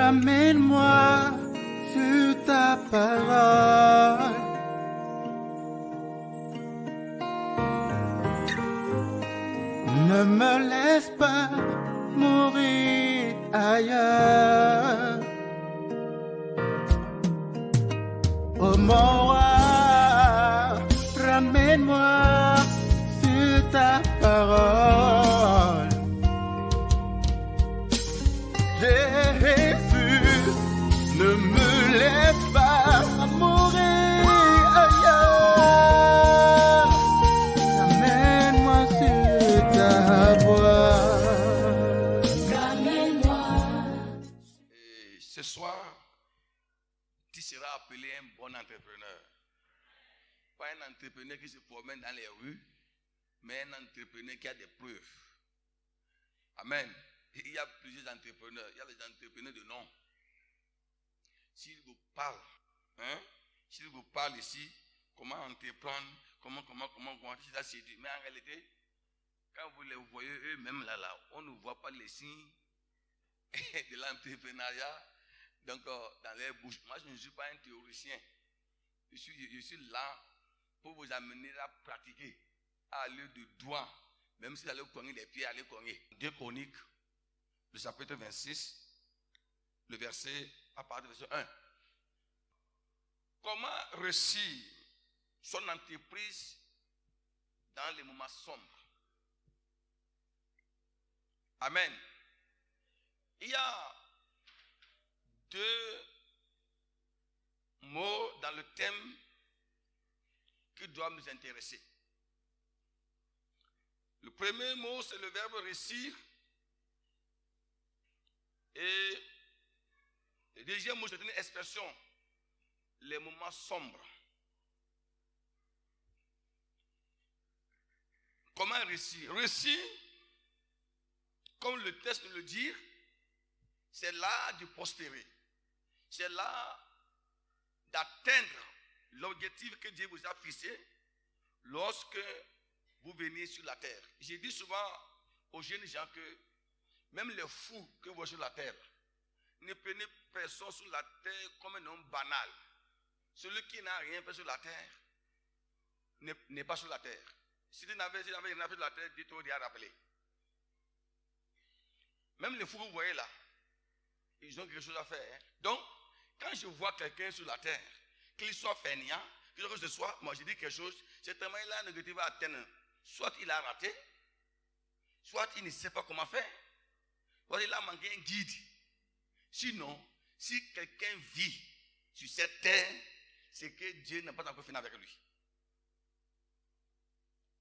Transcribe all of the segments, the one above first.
ramène-moi sur ta parole. Ne me laisse pas mourir ailleurs. Oh mon roi, ramène-moi sur ta parole. Jésus, ne me laisse pas mourir ailleurs. Ramène-moi sur ta voie. Ramène-moi. Et ce soir, tu seras appelé un bon entrepreneur. Pas un entrepreneur qui se promène dans les rues, mais un entrepreneur qui a des preuves. Amen. Il y a plusieurs entrepreneurs. Il y a les entrepreneurs de nom. S'il vous parle, s'il vous parle ici, comment entreprendre, comment, ça c'est dit. Mais en réalité, quand vous les voyez eux-mêmes là, on ne voit pas les signes de l'entrepreneuriat. Donc, dans les bouches. Moi, je ne suis pas un théoricien. Je suis là pour vous amener à pratiquer, à aller de doigt. Même si vous allez cogner les pieds, allez cogner. 2 Chroniques, le chapitre 26, le verset, à partir du verset 1. Comment réussir son entreprise dans les moments sombres? Amen. Il y a 2 mots dans le thème qui doivent nous intéresser. Le premier mot, c'est le verbe réussir. Et le deuxième mot, c'est une expression, les moments sombres. Comment réussir? Réussir, comme le texte le dit, c'est l'art de prospérer. C'est l'art d'atteindre l'objectif que Dieu vous a fixé lorsque vous venez sur la terre. J'ai dit souvent aux jeunes gens que même les fous que vous voyez sur la terre, ne prenez personne sur la terre comme un homme banal. Celui qui n'a rien fait sur la terre n'est pas sur la terre. Si tu n'avais rien fait sur la terre, dites-toi d'y rappeler. Même les fous que vous voyez là, ils ont quelque chose à faire. Donc, quand je vois quelqu'un sur la terre, qu'il soit fainéant, que ce soit, moi je dis quelque chose, c'est tellement il a un négatif à atteindre. Soit il a raté, soit il ne sait pas comment faire, soit il a manqué un guide. Sinon, si quelqu'un vit sur cette terre, c'est que Dieu n'a pas encore fini avec lui.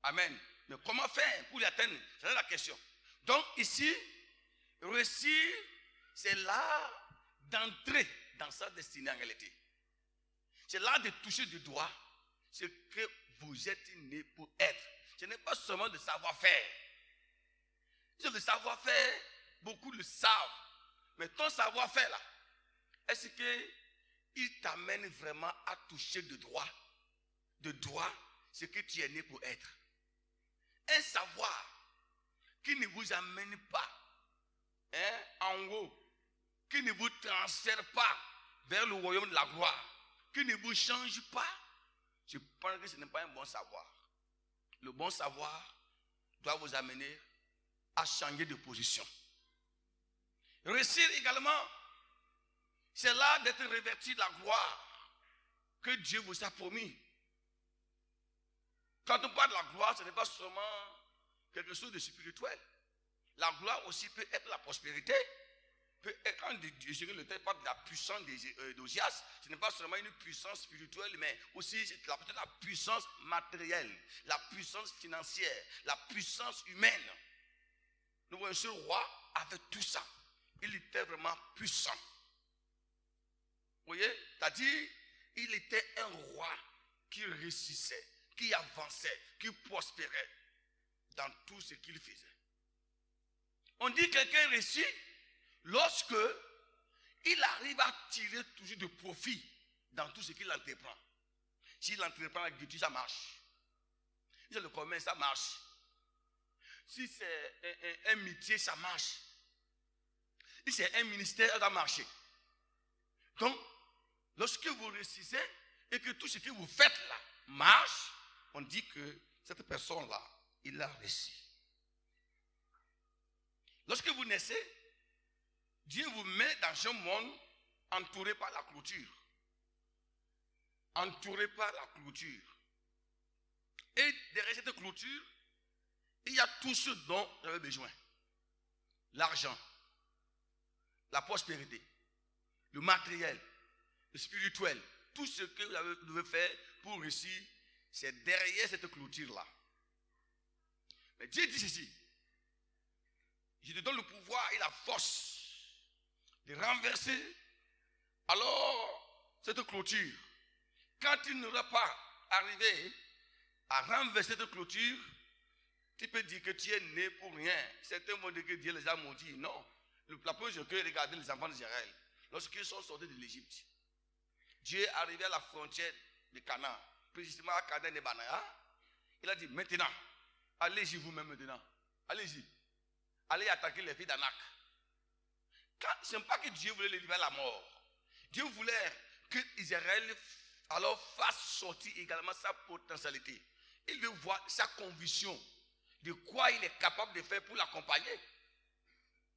Amen. Mais comment faire pour l'atteindre? C'est la question. Donc ici, réussir, c'est l'art d'entrer dans sa destinée en réalité. C'est l'art de toucher du doigt ce que vous êtes né pour être. Ce n'est pas seulement le savoir-faire. Le savoir-faire, beaucoup le savent. Mais ton savoir-faire là, est-ce qu'il t'amène vraiment à toucher de doigt ce que tu es né pour être? Un savoir qui ne vous amène pas en haut, qui ne vous transfère pas vers le royaume de la gloire, qui ne vous change pas, je pense que ce n'est pas un bon savoir. Le bon savoir doit vous amener à changer de position. Réussir également, c'est là d'être revêtu de la gloire que Dieu vous a promis. Quand on parle de la gloire, ce n'est pas seulement quelque chose de spirituel. La gloire aussi peut être la prospérité. Quand le texte parle de la puissance d'Osias, ce n'est pas seulement une puissance spirituelle, mais aussi peut-être la puissance matérielle, la puissance financière, la puissance humaine. Nous voyons ce roi avec tout ça. Il était vraiment puissant. Vous voyez, c'est-à-dire, il était un roi qui réussissait, qui avançait, qui prospérait dans tout ce qu'il faisait. On dit que quelqu'un réussit lorsque il arrive à tirer toujours de profit dans tout ce qu'il entreprend. S'il entreprend l'agriculture, ça marche. Si c'est le commerce, ça marche. Si c'est un métier, ça marche. Si c'est un ministère, ça va marcher. Donc, lorsque vous réussissez et que tout ce que vous faites là marche, on dit que cette personne-là, il a réussi. Lorsque vous naissez, Dieu vous met dans un monde entouré par la clôture. Entouré par la clôture. Et derrière cette clôture, il y a tout ce dont vous avez besoin. L'argent, la prospérité, le matériel, le spirituel, tout ce que vous devez faire pour réussir, c'est derrière cette clôture-là. Mais Dieu dit ceci: je te donne le pouvoir et la force de renverser alors cette clôture. Quand tu n'auras pas arrivé à renverser cette clôture, tu peux dire que tu es né pour rien. Certains vont dire que Dieu les a maudits. Non. La première chose que regardez les enfants d'Israël, lorsqu'ils sont sortis de l'Égypte, Dieu est arrivé à la frontière de Canaan, précisément à Kaden et Banaya. Il a dit: maintenant, allez-y vous-même maintenant. Allez-y. Allez attaquer les filles d'Anak. Ce n'est pas que Dieu voulait les livrer à la mort. Dieu voulait que Israël alors fasse sortir également sa potentialité. Il veut voir sa conviction de quoi il est capable de faire pour l'accompagner.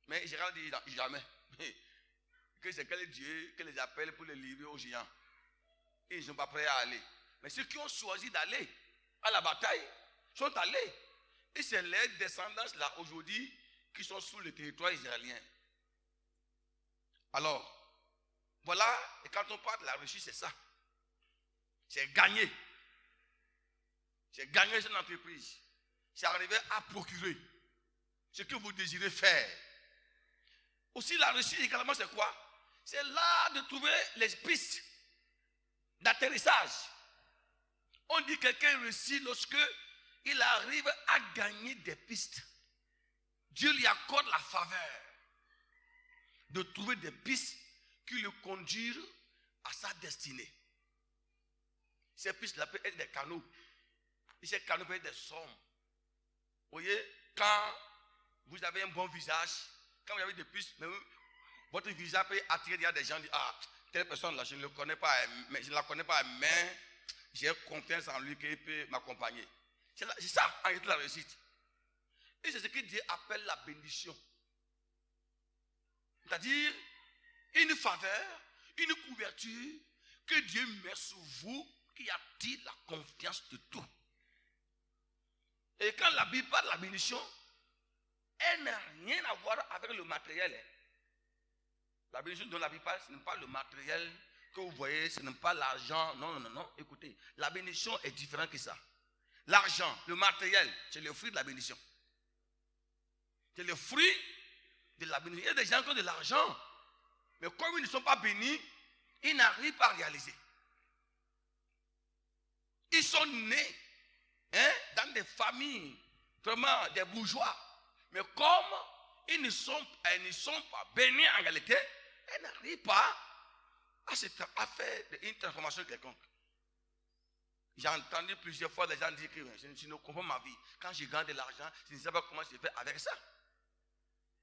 Mais Israël dit jamais que c'est quel Dieu qui les appelle pour les livrer aux géants. Ils ne sont pas prêts à aller. Mais ceux qui ont choisi d'aller à la bataille sont allés. Et c'est les descendants là aujourd'hui qui sont sous le territoire israélien. Alors, voilà, et quand on parle de la réussite, c'est ça. C'est gagner. C'est gagner une entreprise. C'est arriver à procurer ce que vous désirez faire. Aussi, la réussite également, c'est quoi? C'est l'art de trouver les pistes d'atterrissage. On dit que quelqu'un réussit lorsque il arrive à gagner des pistes. Dieu lui accorde la faveur de trouver des pistes qui le conduisent à sa destinée. Ces pistes-là peuvent être des canaux. Et ces canaux peuvent être des sommes. Vous voyez, quand vous avez un bon visage, quand vous avez des pistes, votre visage peut attirer des gens qui disent: ah, telle personne-là, je ne le connais pas, mais je ne la connais pas, mais j'ai confiance en lui qu'il peut m'accompagner. C'est ça, en réalité, la réussite. Et c'est ce que Dieu appelle la bénédiction. C'est-à-dire une faveur, une couverture que Dieu met sur vous qui attire la confiance de tout. Et quand la Bible parle de la bénédiction, elle n'a rien à voir avec le matériel. La bénédiction dont la Bible parle, ce n'est pas le matériel que vous voyez, ce n'est pas l'argent. Non, non, non. Écoutez, la bénédiction est différente que ça. L'argent, le matériel, c'est le fruit de la bénédiction. C'est le fruit de la bénédiction. Il y a des gens qui ont de l'argent, mais comme ils ne sont pas bénis, ils n'arrivent pas à réaliser. Ils sont nés dans des familles, vraiment des bourgeois. Mais comme ils ne sont pas bénis en réalité, ils n'arrivent pas à faire une transformation quelconque. J'ai entendu plusieurs fois des gens dire que je ne comprends ma vie. Quand je gagne de l'argent, je ne sais pas comment je fais avec ça.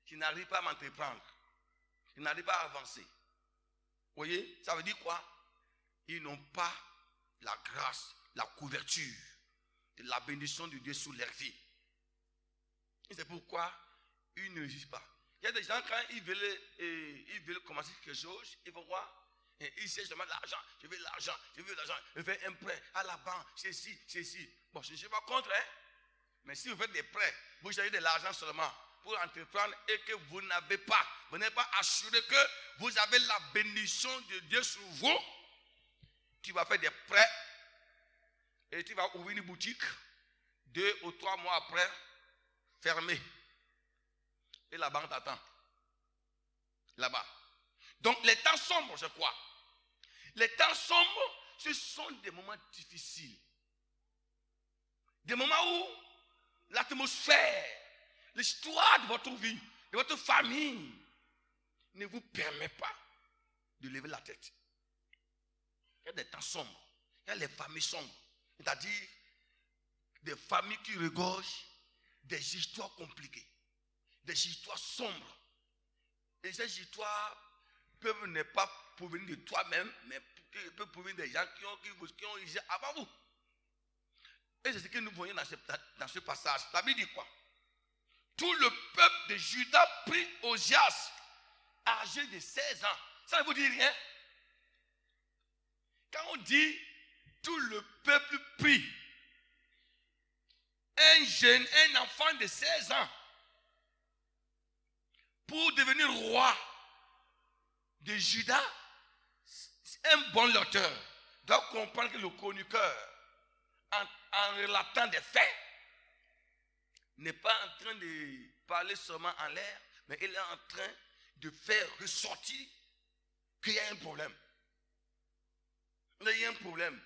Je n'arrive pas à m'entreprendre. Je n'arrive pas à avancer. Vous voyez, ça veut dire quoi? Ils n'ont pas la grâce, la couverture de la bénédiction de Dieu sur leur vie. Et c'est pourquoi ils ne réussissent pas. Il y a des gens, quand ils veulent commencer quelque chose, ils vont voir. Ils cherchent seulement de l'argent. Je veux de l'argent, je veux de l'argent. Je veux un prêt à la banque, ceci, ceci. Bon, je ne suis pas contre, mais si vous faites des prêts, vous cherchez de l'argent seulement pour entreprendre et que vous n'avez pas, vous n'êtes pas assuré que vous avez la bénédiction de Dieu sur vous, tu vas faire des prêts et tu vas ouvrir une boutique 2 ou 3 mois après, fermée. Et la banque t'attend. Là-bas. Donc les temps sombres, c'est quoi? Les temps sombres, ce sont des moments difficiles. Des moments où l'atmosphère, l'histoire de votre vie, de votre famille, ne vous permet pas de lever la tête. Il y a des temps sombres. Il y a les familles sombres. C'est-à-dire des familles qui regorgent des histoires compliquées, des histoires sombres. Et ces histoires peuvent ne pas provenir de toi-même, mais il peut provenir des gens qui ont usé avant vous. Et c'est ce que nous voyons dans ce passage. La Bible dit quoi? Tout le peuple de Juda prit Osias, âgé de 16 ans. Ça ne vous dit rien? Quand on dit tout le peuple prit un jeune, un enfant de 16 ans pour devenir roi de Juda, un bon lecteur doit comprendre que le chroniqueur, en relatant des faits, n'est pas en train de parler seulement en l'air, mais il est en train de faire ressortir qu'il y a un problème. Il y a un problème.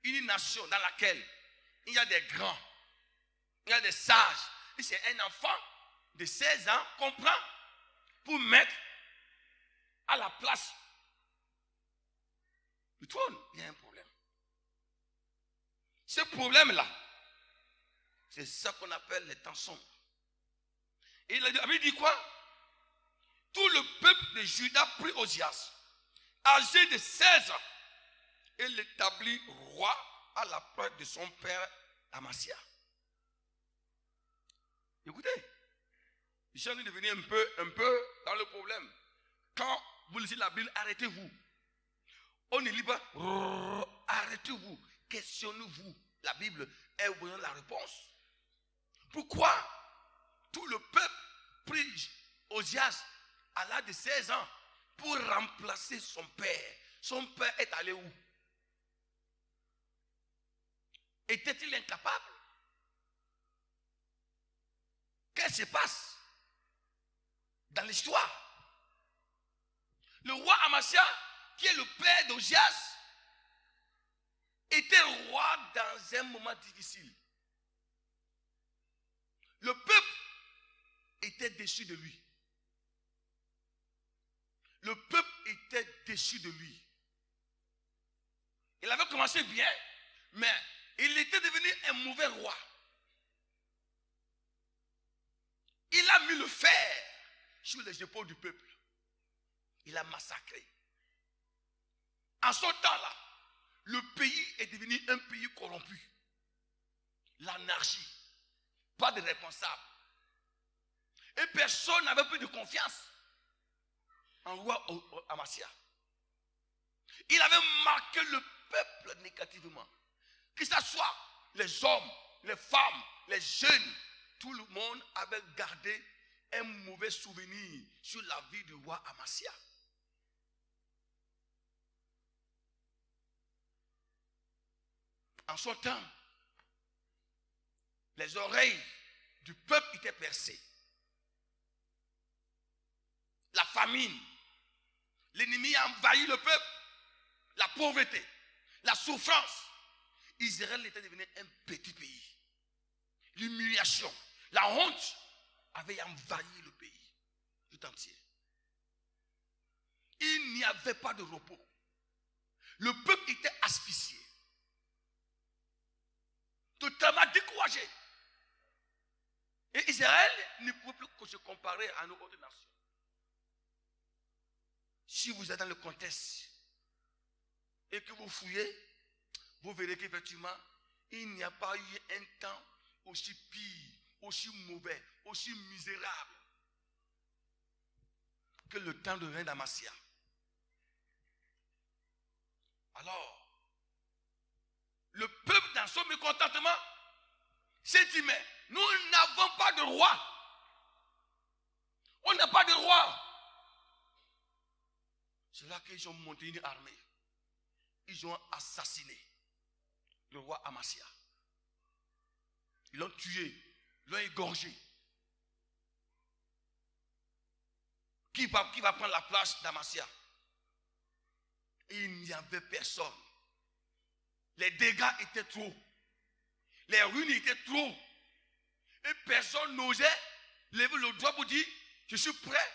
Une nation dans laquelle il y a des grands, il y a des sages, et c'est un enfant de 16 ans qu'on prend pour mettre à la place du trône. Il y a un problème. Ce problème-là, c'est ça qu'on appelle les temps sombres. Et la Bible dit quoi? Tout le peuple de Juda prit Osias, âgé de 16 ans, et l'établit roi à la place de son père Amasia. Écoutez, je suis en train de venir un peu dans le problème. Quand vous lisez la Bible, arrêtez-vous. On ne lit pas, arrêtez-vous, questionnez-vous. La Bible est au besoin de la réponse. Pourquoi tout le peuple prit Osias à l'âge de 16 ans pour remplacer son père? Son père est allé où? Était-il incapable? Qu'est-ce qui se passe dans l'histoire? Le roi Amasia, qui est le père d'Osias, était roi dans un moment difficile. Le peuple était déçu de lui. Le peuple était déçu de lui. Il avait commencé bien, mais il était devenu un mauvais roi. Il a mis le fer sur les épaules du peuple. Il a massacré. En ce temps-là, le pays est devenu un pays corrompu. L'anarchie. Pas de responsable. Et personne n'avait plus de confiance en roi Amasia. Il avait marqué le peuple négativement. Que ce soit les hommes, les femmes, les jeunes, tout le monde avait gardé un mauvais souvenir sur la vie du roi Amasia. En ce temps, les oreilles du peuple étaient percées. La famine, l'ennemi a envahi le peuple, la pauvreté, la souffrance. Israël était devenu un petit pays. L'humiliation, la honte avait envahi le pays tout entier. Il n'y avait pas de repos. Le peuple était asphyxié, totalement découragé. Et Israël ne pouvait plus que se comparer à nos autres nations. Si vous êtes dans le contexte et que vous fouillez, vous verrez qu'effectivement, il n'y a pas eu un temps aussi pire, aussi mauvais, aussi misérable que le temps de règne d'Amasia. Alors, le peuple dans son mécontentement s'est dit, mais nous n'avons pas de roi. On n'a pas de roi. C'est là qu'ils ont monté une armée. Ils ont assassiné le roi Amasia. Ils l'ont tué, ils l'ont égorgé. Qui va prendre la place d'Amasia? Il n'y avait personne. Les dégâts étaient trop. Les ruines étaient trop. Et personne n'osait lever le doigt pour dire, je suis prêt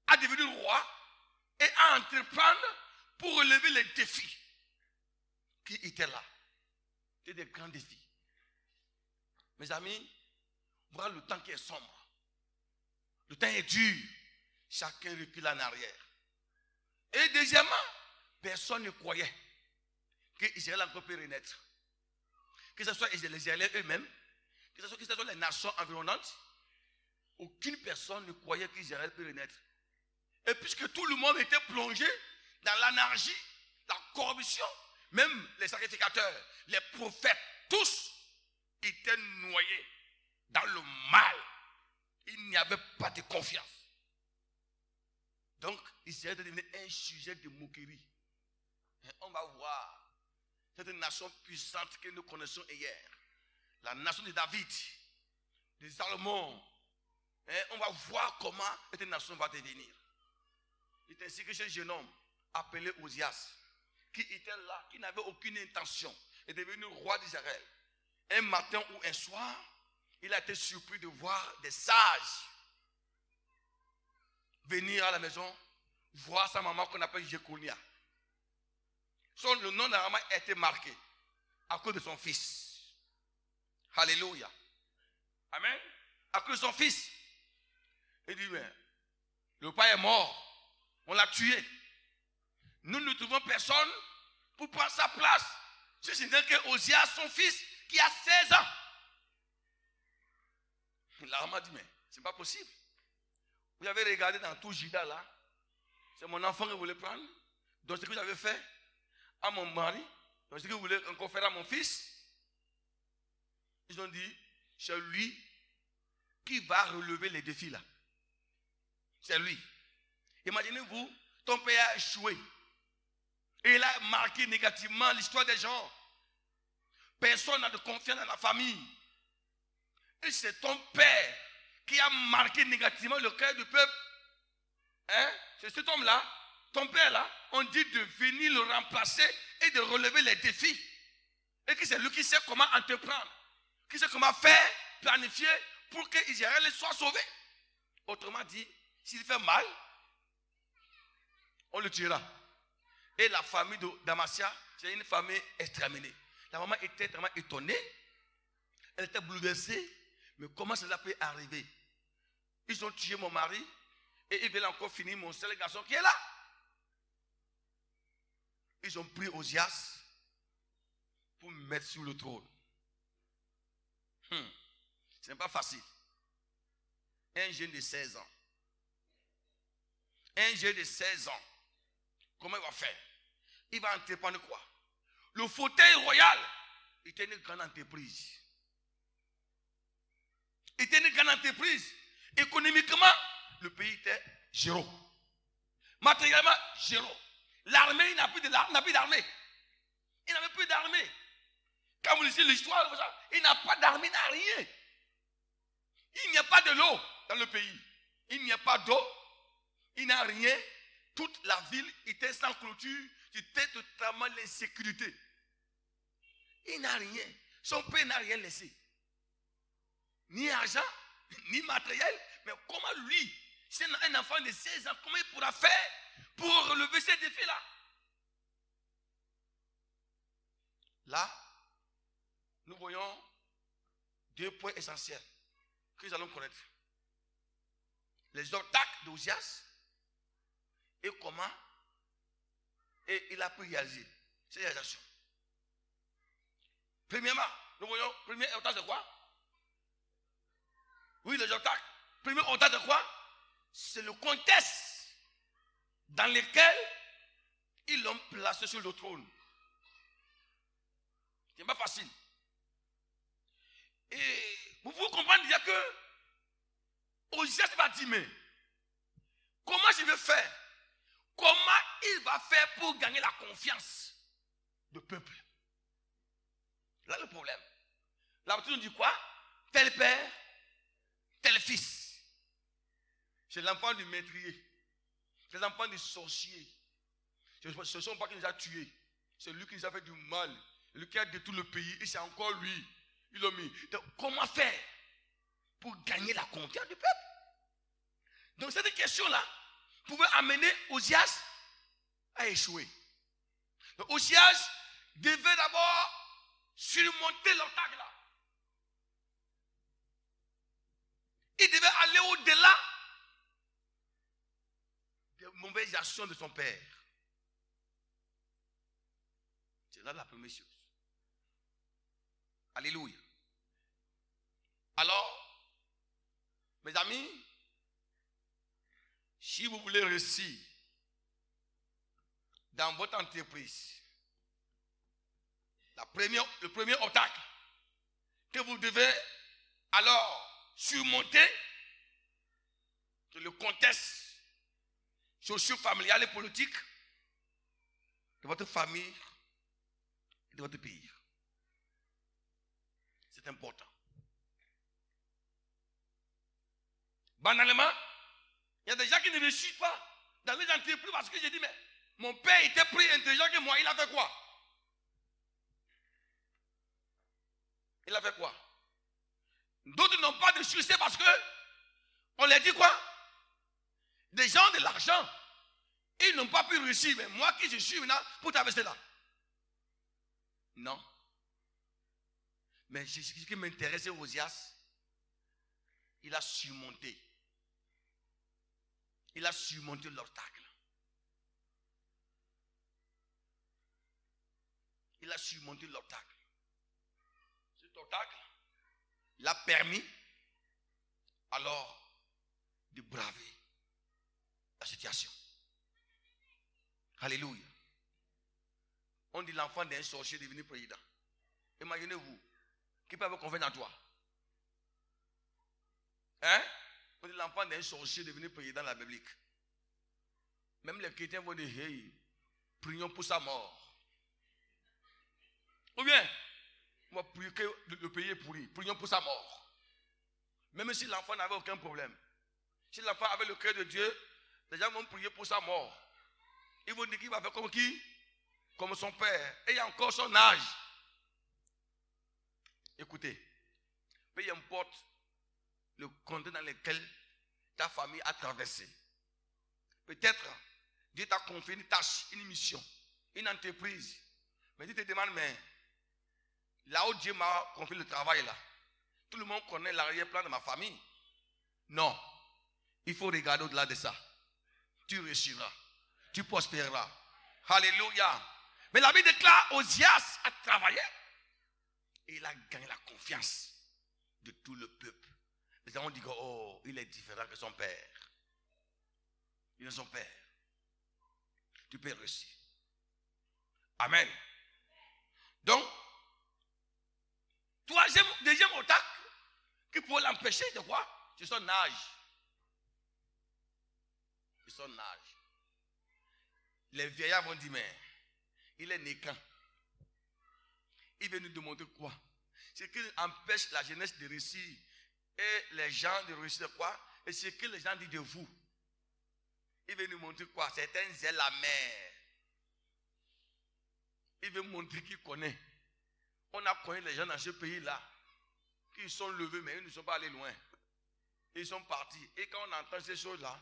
à devenir roi et à entreprendre pour relever les défis qui étaient là. C'était des grands défis. Mes amis, voilà le temps qui est sombre. Le temps est dur. Chacun recule en arrière. Et deuxièmement, personne ne croyait qu'Israël encore peut renaître. Que ce soit les Israéliens eux-mêmes, que ce soit les nations environnantes, aucune personne ne croyait qu'Israël peut renaître. Et puisque tout le monde était plongé dans l'anarchie, la corruption, même les sacrificateurs, les prophètes, tous étaient noyés dans le mal. Il n'y avait pas de confiance. Donc, Israël est devenu un sujet de moquerie. Et on va voir cette nation puissante que nous connaissons hier. La nation de David, de Salomon. Et on va voir comment cette nation va devenir. C'est ainsi que ce jeune homme appelé Osias, qui était là, qui n'avait aucune intention, est devenu roi d'Israël. Un matin ou un soir, il a été surpris de voir des sages venir à la maison, voir sa maman qu'on appelle Jéconia. Le nom de la maman a été marqué à cause de son fils. Alléluia. Amen. À cause de son fils. Il dit, mais le père est mort. On l'a tué. Nous ne trouvons personne pour prendre sa place. Ce n'est que Osias, son fils, qui a 16 ans. La maman dit, mais ce n'est pas possible. Vous avez regardé dans tout Juda là. C'est mon enfant que vous voulez prendre. Donc ce que vous avez fait à mon mari. Donc ce que vous voulez encore faire à mon fils. Ils ont dit, c'est lui qui va relever les défis là. C'est lui. Imaginez-vous, ton père a échoué. Et il a marqué négativement l'histoire des gens. Personne n'a de confiance dans la famille. Et c'est ton père qui a marqué négativement le cœur du peuple. Hein? C'est cet homme-là, ton père-là, on dit de venir le remplacer et de relever les défis. Et que c'est lui qui sait comment entreprendre, qui sait comment faire, planifier pour que Israël soit sauvé. Autrement dit, s'il fait mal, on le tuera. Et la famille d'Amasia, c'est une famille exterminée. La maman était vraiment étonnée. Elle était bouleversée. Mais comment cela peut arriver? Ils ont tué mon mari et ils veulent encore finir mon seul garçon qui est là. Ils ont pris Osias pour me mettre sur le trône. Ce n'est pas facile. Un jeune de 16 ans. Un jeune de 16 ans. Comment il va faire? Il va entreprendre quoi? Le fauteuil royal était une grande entreprise. Était une grande entreprise. Économiquement, le pays était zéro. Matériellement, zéro. L'armée, il n'a plus d'armée. Il n'avait plus d'armée. Quand vous lisez l'histoire, il n'a pas d'armée, il n'a rien. Il n'y a pas de l'eau dans le pays. Il n'y a pas d'eau. Il n'a rien. Toute la ville était sans clôture. C'était totalement l'insécurité. Il n'a rien. Son père n'a rien laissé. Ni argent, ni matériel. Mais comment lui, c'est un enfant de 16 ans, comment il pourra faire pour relever ces défis-là? Là, nous voyons deux points essentiels que nous allons connaître. Les obstacles d'Osias et comment il a pu réaliser ces réalisations. Premièrement, nous voyons, premier obstacle de quoi? Oui, les obstacles. Premier obstacle de quoi? C'est le contexte dans lequel ils l'ont placé sur le trône. Ce n'est pas facile. Et vous pouvez comprendre déjà que Osias va dire, mais comment je vais faire? Comment il va faire pour gagner la confiance du peuple? Là le problème. La Bible nous dit quoi? Tel père, tel fils. C'est l'enfant du meurtrier. C'est l'enfant du sorcier. Ce ne sont pas qui nous a tués. C'est lui qui nous a fait du mal. Lui qui a détruit le pays. Et c'est encore lui. Ils l'ont mis. Donc, comment faire pour gagner la confiance du peuple? Donc, cette question-là pouvait amener Osias à échouer. Donc, Osias devait d'abord surmonter l'obstacle là. Il devait aller au-delà des mauvaises actions de son père. C'est là la première chose. Alléluia. Alors, mes amis, si vous voulez réussir dans votre entreprise, le premier obstacle que vous devez alors surmonter, c'est le contexte socio-familial et politique de votre famille et de votre pays. C'est important. Banalement, il y a des gens qui ne réussissent pas dans les entreprises parce que j'ai dit, mais mon père était plus intelligent que moi, il a fait quoi? Il a fait quoi? D'autres n'ont pas de succès parce que on leur dit quoi? Des gens de l'argent, ils n'ont pas pu réussir, mais moi qui je suis maintenant pour t'avancer là. Non. Mais ce qui m'intéressait, Osias, il a surmonté. Il a surmonté l'obstacle. Il a surmonté l'obstacle. Cet obstacle l'a permis alors de braver la situation. Alléluia. On dit l'enfant d'un sorcier est devenu président. Imaginez-vous, qui peut avoir confiance en toi? Hein? On dit l'enfant d'un sorcier est devenu président de la Bible. Même les chrétiens vont dire, hey, prions pour sa mort. Ou bien, on va prier que le pays est pourri, prions pour sa mort. Même si l'enfant n'avait aucun problème. Si l'enfant avait le cœur de Dieu, les gens vont prier pour sa mort. Ils vont dire qu'il va faire comme qui? Comme son père. Et il a encore son âge. Écoutez, peu importe le contexte dans lequel ta famille a traversé. Peut-être Dieu t'a confié une tâche, une mission, une entreprise. Mais tu te demandes, mais là où Dieu m'a confié le travail là, tout le monde connaît l'arrière-plan de ma famille. Non, il faut regarder au-delà de ça. Tu réussiras, tu prospéreras. Alléluia. Mais la Bible déclare, Osias a travaillé et il a gagné la confiance de tout le peuple. Les gens ont dit que oh, il est différent que son père. Il est son père. Tu peux réussir. Amen. Donc, deuxième obstacle qui pourrait l'empêcher de quoi? C'est son âge. C'est son âge. Les vieillards vont dire, mais il est né quand? Il veut nous demander quoi? Ce qui empêche la jeunesse de réussir et les gens de réussir quoi? Et ce que les gens disent de vous. Il veut nous montrer quoi? C'est un zèle amer. Il veut montrer qu'il connaît. On a connu les gens dans ce pays-là qui sont levés, mais ils ne sont pas allés loin. Ils sont partis. Et quand on entend ces choses-là,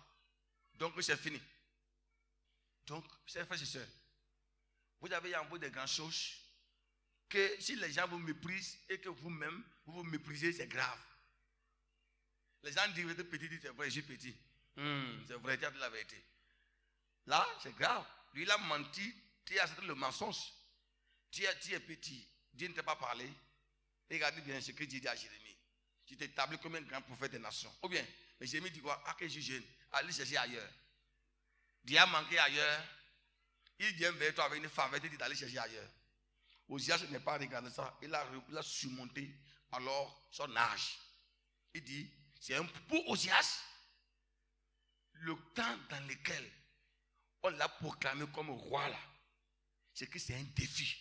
donc c'est fini. Donc, chers frères et sœurs, vous avez en vous des grandes choses que si les gens vous méprisent et que vous-même vous vous méprisez, c'est grave. Les gens disent, petit, c'est vrai, je suis petit. C'est vrai, tu as dit la vérité. Là, c'est grave. Lui, il a menti, tu as accepté le mensonge. Tu es petit, Dieu ne t'a pas parlé. Regardez bien ce que Dieu dit à Jérémie. Tu t'es établi comme un grand prophète des nations. Ou bien, mais Jérémie dit quoi? Ah, que je suis jeune, allez chercher ailleurs. Dieu a manqué ailleurs. Il vient vers toi avec une femme, il dit d'aller chercher ailleurs. Osias n'est pas regardé ça. Il a surmonté alors son âge. Il dit, c'est un pour Osias, le temps dans lequel on l'a proclamé comme roi là, c'est que c'est un défi.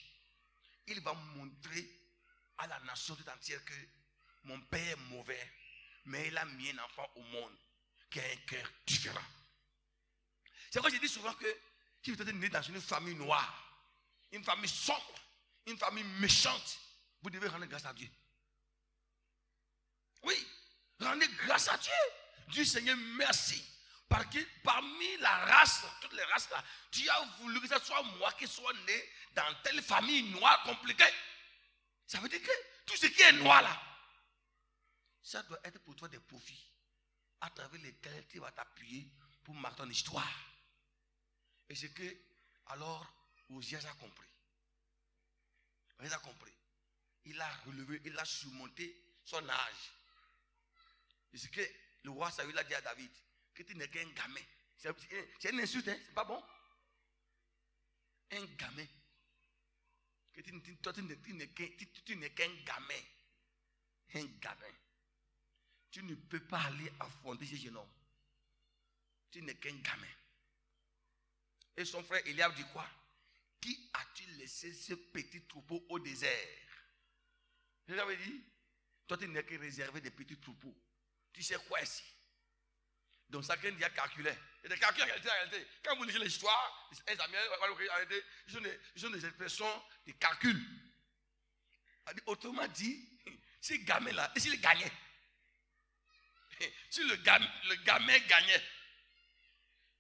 Il va montrer à la nation toute entière que mon père est mauvais, mais il a mis un enfant au monde qui a un cœur différent. C'est pourquoi je dis souvent que si vous êtes né dans une famille noire, une famille sombre, une famille méchante, vous devez rendre grâce à Dieu. Oui, rendez grâce à Dieu. Dieu Seigneur, merci. Parce que parmi la race, toutes les races là, tu as voulu que ce soit moi qui sois né dans telle famille noire compliquée. Ça veut dire que tout ce qui est noir là, ça doit être pour toi des profits à travers lesquels tu vas t'appuyer pour marquer ton histoire. Et c'est que, alors, Osias a compris. Il a compris. Il a relevé, il a surmonté son âge. C'est ce que le roi Saül a dit à David, que tu n'es qu'un gamin. C'est une insulte, hein? C'est pas bon. Un gamin. Que tu n'es qu'un gamin. Un gamin. Tu ne peux pas aller affronter ce jeune homme. Tu n'es qu'un gamin. Et son frère Eliab dit quoi? Qui as-tu laissé ce petit troupeau au désert? J'avais dit, toi tu n'es que réservé des petits troupeaux. Tu sais quoi ici? Donc chacun dit à calculer. Il y a des calculs en réalité. Quand vous lisez l'histoire, les amis, ils ont des expressions de calcul. Autrement dit, si le gamin là, et s'il gagnait, si le gamin gagnait,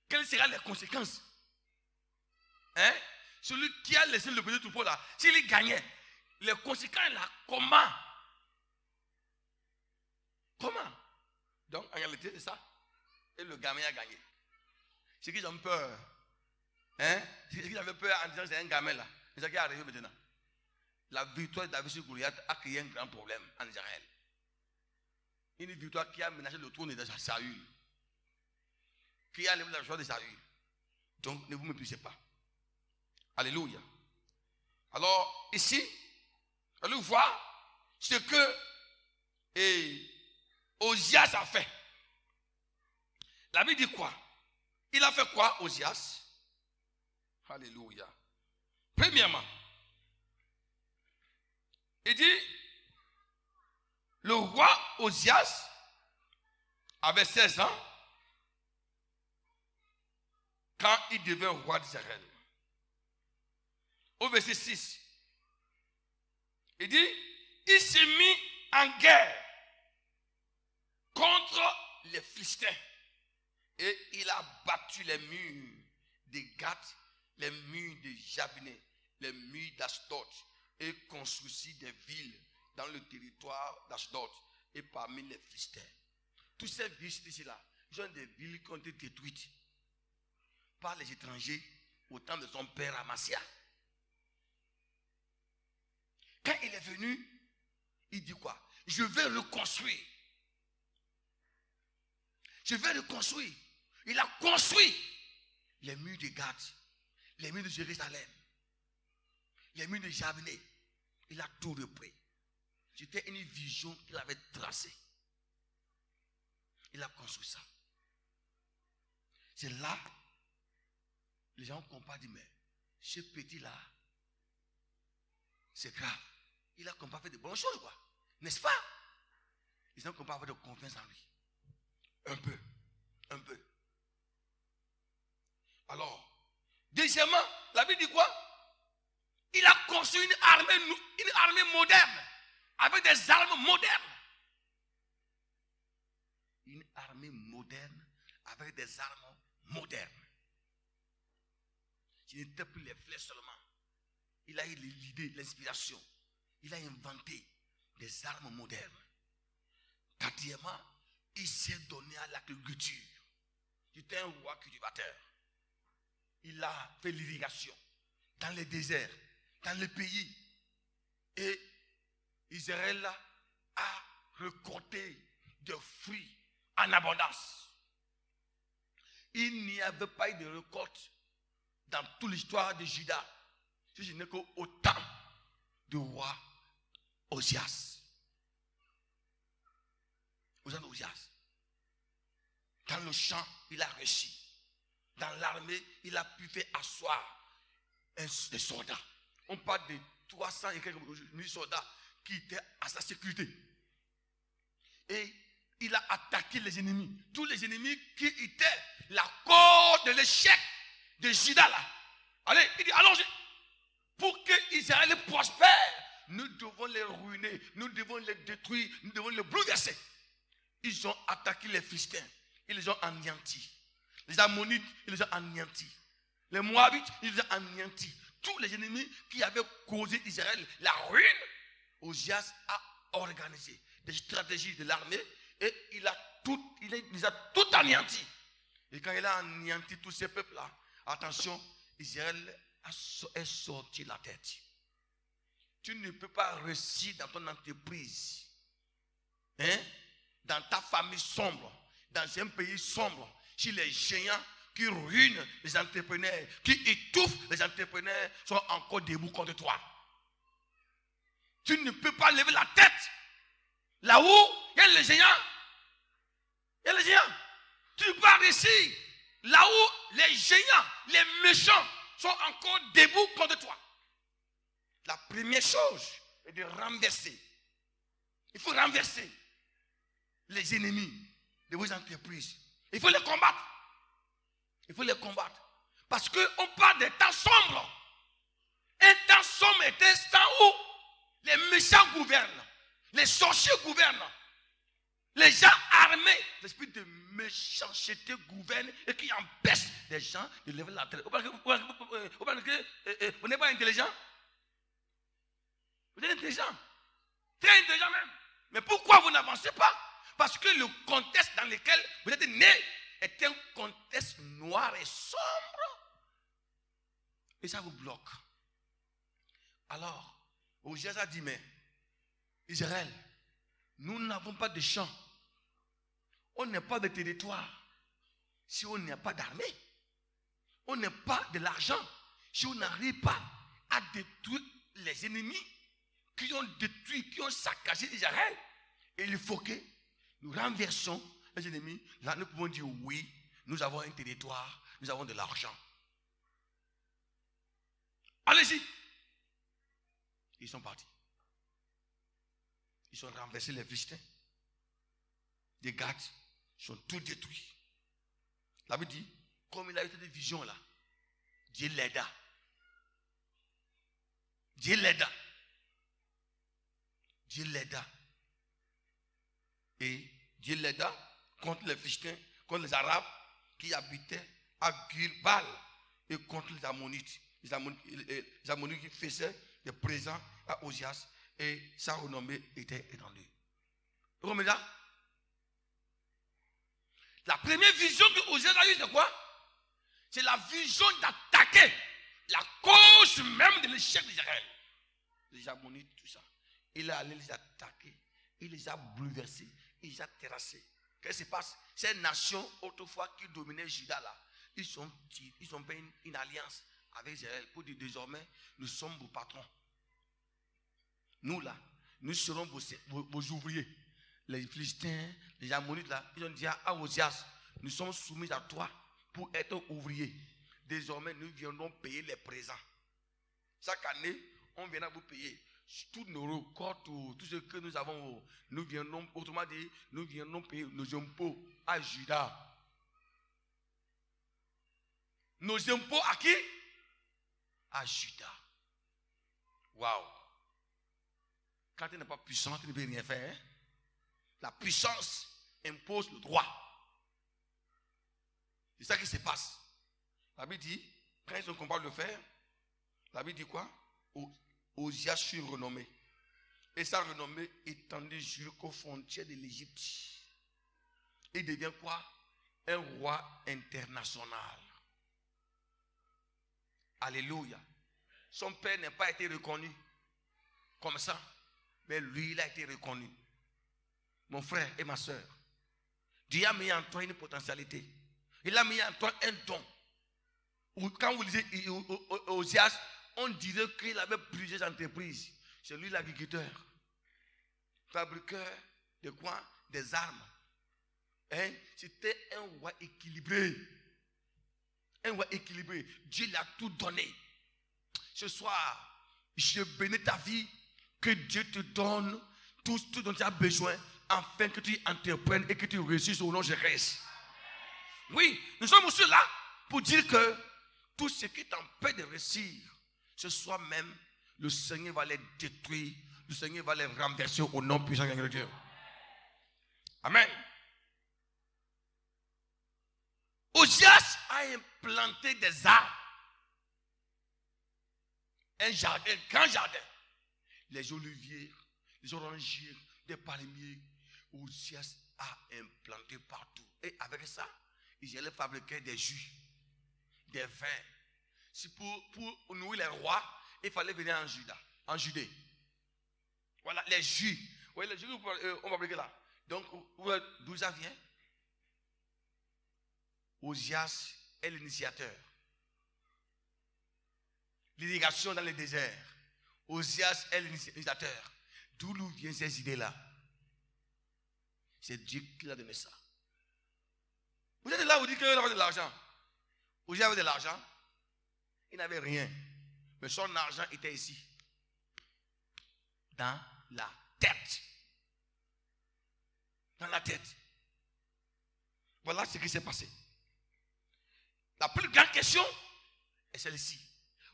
quelles seraient les conséquences? Hein? Celui qui a laissé le petit troupeau là, s'il gagnait, les conséquences là, comment? Comment? Donc en réalité c'est ça. Et le gamin a gagné. C'est qu'ils ont peur. Hein? C'est qu'ils avaient peur en disant que c'est un gamin là. C'est ça qui est arrivé maintenant. La victoire de David sur Goliath a créé un grand problème en Israël. Une victoire qui a menacé le trône de Saül. Qui a levé la joie de Saül. Donc ne vous méprisez pas. Alléluia. Alors ici, allez voir ce que Osias a fait. La Bible dit quoi? Il a fait quoi, Osias? Alléluia. Premièrement, il dit, le roi Osias avait 16 ans quand il devint roi d'Israël. Au verset 6, il dit, il s'est mis en guerre contre les Philistins. Et il a battu les murs de Gath, les murs de Jabné, les murs d'Ashdod, et construit des villes dans le territoire d'Ashdod et parmi les Philistins. Toutes ces villes ici-là, sont des villes qui ont été détruites par les étrangers au temps de son père Amasia. Quand il est venu, il dit quoi? Je vais reconstruire. Je vais reconstruire. Il a construit les murs de Gath, les murs de Jérusalem, les murs de Jabné. Il a tout repris. C'était une vision qu'il avait tracée. Il a construit ça. C'est là, les gens comparent, disent, mais ce petit-là, c'est grave. Il a comparé fait de bonnes choses, quoi. N'est-ce pas? Les gens comparent avec de confiance en lui. Un peu. Un peu. Alors, deuxièmement, la Bible dit quoi? Il a construit une armée moderne, avec des armes modernes. Une armée moderne, avec des armes modernes. Ce n'était plus les flèches seulement. Il a eu l'idée, l'inspiration. Il a inventé des armes modernes. Quatrièmement, il s'est donné à l'agriculture. C'était un roi cultivateur. Il a fait l'irrigation dans les déserts, dans les pays. Et Israël a récolté des fruits en abondance. Il n'y avait pas eu de récolte dans toute l'histoire de Juda, si ce n'est qu'au temps du roi Osias. Dans le champ, il a réussi. Dans l'armée, il a pu faire asseoir des soldats. On parle de 300 et quelques 000 soldats qui étaient à sa sécurité. Et il a attaqué les ennemis. Tous les ennemis qui étaient la cause de l'échec de Juda là. Allez, il dit, allons-y. Pour que Israël prospère, nous devons les ruiner, nous devons les détruire, nous devons les bouleverser. Ils ont attaqué les Philistins, ils les ont anéantis. Les Ammonites, ils les ont anéantis. Les Moabites, ils les ont anéantis. Tous les ennemis qui avaient causé Israël la ruine, Osias a organisé des stratégies de l'armée et il les a tout anéantis. Et quand il a anéanti tous ces peuples-là, attention, Israël est sorti la tête. Tu ne peux pas réussir dans ton entreprise, hein, dans ta famille sombre, dans un pays sombre, si les géants qui ruinent les entrepreneurs, qui étouffent les entrepreneurs sont encore debout contre toi. Tu ne peux pas lever la tête là où il y a les géants. Il y a les géants. Tu ne peux pas réussir là où les géants, les méchants sont encore debout contre toi. La première chose est de renverser. Il faut renverser les ennemis de vos entreprises. Il faut les combattre. Il faut les combattre. Parce qu'on parle des temps sombres. Un temps sombre est un temps où les méchants gouvernent. Les sorciers gouvernent. Les gens armés, l'esprit de méchanceté gouverne et qui empêche les gens de lever la tête. Vous n'êtes pas intelligent? Vous êtes intelligent. Très intelligent même. Mais pourquoi vous n'avancez pas? Parce que le contexte dans lequel vous êtes né est un contexte noir et sombre. Et ça vous bloque. Alors, Osée a dit, mais Israël, nous n'avons pas de champs. On n'a pas de territoire si on n'a pas d'armée. On n'a pas de l'argent si on n'arrive pas à détruire les ennemis qui ont détruit, qui ont saccagé Israël. Et il faut que nous renversons les ennemis. Là, nous pouvons dire oui, nous avons un territoire, nous avons de l'argent. Allez-y. Ils sont partis. Ils ont renversé les Philistins. Les Gath sont tous détruits. La Bible dit, comme il a eu cette vision là, Dieu l'aida. Dieu l'aida. Dieu l'aida. Et Dieu l'aida contre les Philistins, contre les Arabes qui habitaient à Gilbal et contre les Ammonites. Les Ammonites qui faisaient des présents à Osias et sa renommée était étendue. Vous comprenez ça? La première vision que Osias a eue, c'est quoi? C'est la vision d'attaquer la cause même de l'échec d'Israël. Les Ammonites, tout ça. Il est allé les attaquer. Il les a bouleversés. Il les a terrassés. Qu'est-ce qui se passe? Ces nations autrefois qui dominaient Juda là, ils ont fait une alliance avec Israël pour dire désormais, nous sommes vos patrons. Nous là, nous serons vos ouvriers. Les Philistins, les Ammonites là, ils ont dit à Osias, nous sommes soumis à toi pour être ouvriers. Désormais, nous viendrons payer les présents. Chaque année, on viendra vous payer. Tous nos records, tout ce que nous avons, nous viendrons, autrement dit, nous viendrons payer nos impôts à Juda. Nos impôts à qui? À Juda. Waouh! Quand tu n'es pas puissant, tu ne peux rien faire. Hein? La puissance impose le droit. C'est ça qui se passe. La Bible dit, quand ils sont capables de le faire, la Bible dit quoi? Osias fut renommé. Et sa renommée étendue jusqu'aux frontières de l'Égypte. Il devient quoi? Un roi international. Alléluia. Son père n'a pas été reconnu comme ça. Mais lui, il a été reconnu. Mon frère et ma soeur, Dieu a mis en toi une potentialité. Il a mis en toi un don. Quand vous lisez Osias, on dirait qu'il avait plusieurs entreprises. C'est lui l'agriculteur, fabriqueur de quoi? Des armes. Hein? C'était un roi équilibré. Un roi équilibré. Dieu l'a tout donné. Ce soir, je bénis ta vie. Que Dieu te donne tout ce dont tu as besoin afin que tu entreprennes et que tu réussisses au nom de Jésus. Oui, nous sommes aussi là pour dire que tout ce qui t'empêche de réussir, ce soir même, le Seigneur va les détruire, le Seigneur va les renverser au nom puissant de Dieu. Amen. Osias a implanté des arbres, un jardin, un grand jardin. Les oliviers, les orangers, des palmiers, Osias a implanté partout. Et avec ça, ils allaient fabriquer des jus, des vins. Si pour nourrir les rois, il fallait venir en Judée. Voilà, les jus. Vous voyez, les jus, on va appliquer là. Donc, d'où ça vient? Osias est l'initiateur. L'irrigation dans le désert. Osias est l'initiateur. D'où viennent ces idées-là? C'est Dieu qui a donné ça. Vous êtes là, vous dites qu'il avait de l'argent. Osias avait de l'argent. Il n'avait rien. Mais son argent était ici. Dans la tête. Dans la tête. Voilà ce qui s'est passé. La plus grande question est celle-ci.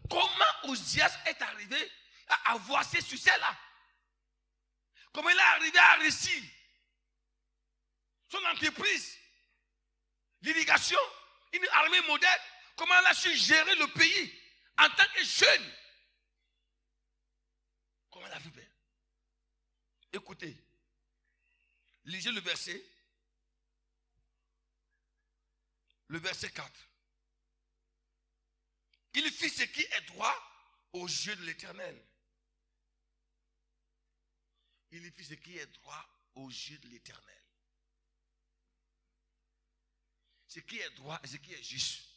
Comment Osias est arrivé à avoir ces succès-là? Comment il est arrivé à réussir son entreprise, l'irrigation, une armée moderne? Comment il a su gérer le pays en tant que jeune? Comment il a fait? Écoutez, lisez le verset 4. Il fit ce qui est droit aux yeux de l'Éternel. Il fit ce qui est droit aux yeux de l'Éternel. Ce qui est droit et ce qui est juste.